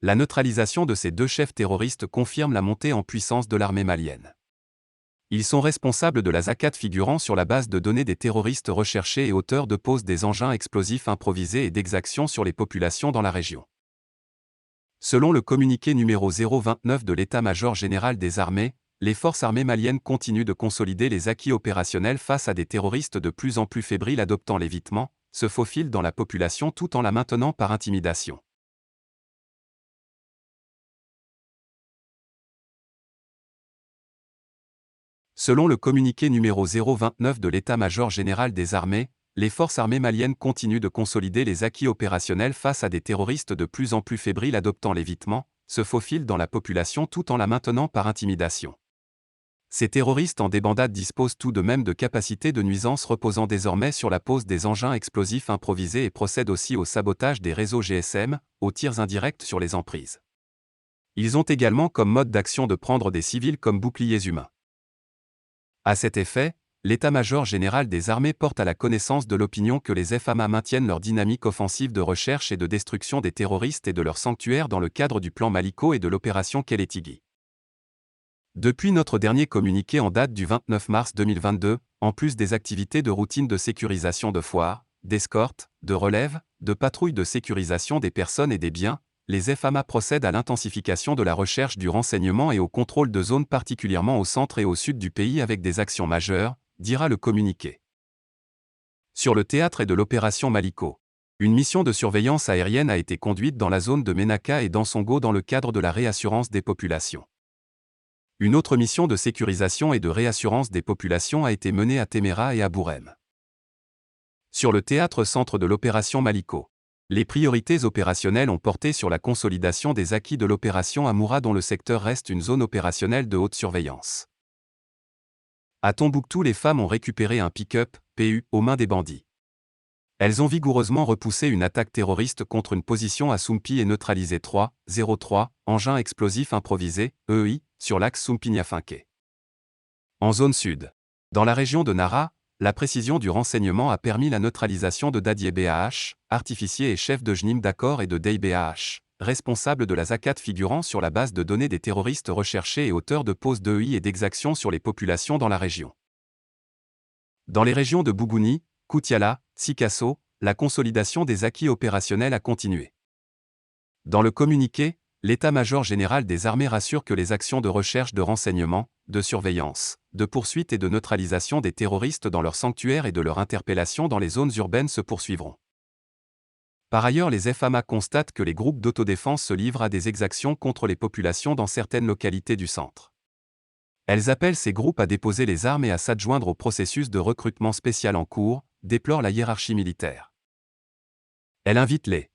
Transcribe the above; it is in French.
La neutralisation de ces deux chefs terroristes confirme la montée en puissance de l'armée malienne. Ils sont responsables de la zakat figurant sur la base de données des terroristes recherchés et auteurs de pose des engins explosifs improvisés et d'exactions sur les populations dans la région. Selon le communiqué numéro 029 de l'état-major général des armées, les forces armées maliennes continuent de consolider les acquis opérationnels face à des terroristes de plus en plus fébriles adoptant l'évitement, se faufilent dans la population tout en la maintenant par intimidation. Selon le communiqué numéro 029 de l'état-major général des armées, les forces armées maliennes continuent de consolider les acquis opérationnels face à des terroristes de plus en plus fébriles adoptant l'évitement, se faufilent dans la population tout en la maintenant par intimidation. Ces terroristes en débandade disposent tout de même de capacités de nuisance reposant désormais sur la pose des engins explosifs improvisés et procèdent aussi au sabotage des réseaux GSM, aux tirs indirects sur les emprises. Ils ont également comme mode d'action de prendre des civils comme boucliers humains. À cet effet, l'état-major général des armées porte à la connaissance de l'opinion que les FAMA maintiennent leur dynamique offensive de recherche et de destruction des terroristes et de leurs sanctuaires dans le cadre du plan Maliko et de l'opération Kelletigi. Depuis notre dernier communiqué en date du 29 mars 2022, en plus des activités de routine de sécurisation de foires, d'escorte, de relève, de patrouille de sécurisation des personnes et des biens, les FAMA procèdent à l'intensification de la recherche du renseignement et au contrôle de zones particulièrement au centre et au sud du pays avec des actions majeures, dira le communiqué. Sur le théâtre de l'opération Maliko, une mission de surveillance aérienne a été conduite dans la zone de Menaka et d'Ansongo dans le cadre de la réassurance des populations. Une autre mission de sécurisation et de réassurance des populations a été menée à Téméra et à Bourem. Sur le théâtre centre de l'opération Maliko, les priorités opérationnelles ont porté sur la consolidation des acquis de l'opération Amoura dont le secteur reste une zone opérationnelle de haute surveillance. À Tombouctou, les femmes ont récupéré un pick-up, PU, aux mains des bandits. Elles ont vigoureusement repoussé une attaque terroriste contre une position à Soumpi et neutralisé 303 engins explosifs improvisés, EI, sur l'axe Soumpi-Niafinké. En zone sud, dans la région de Nara, la précision du renseignement a permis la neutralisation de Dadier BAH, artificier et chef de JNIM d'accord et de Dey BAH, responsable de la zakat figurant sur la base de données des terroristes recherchés et auteurs de pose d'EI et d'exactions sur les populations dans la région. Dans les régions de Bougouni, Koutiala, Sikasso, la consolidation des acquis opérationnels a continué. Dans le communiqué, l'état-major général des armées rassure que les actions de recherche de renseignement, de surveillance, de poursuite et de neutralisation des terroristes dans leurs sanctuaires et de leur interpellation dans les zones urbaines se poursuivront. Par ailleurs, les FAMA constatent que les groupes d'autodéfense se livrent à des exactions contre les populations dans certaines localités du centre. Elles appellent ces groupes à déposer les armes et à s'adjoindre au processus de recrutement spécial en cours, déplore la hiérarchie militaire. Elle invite les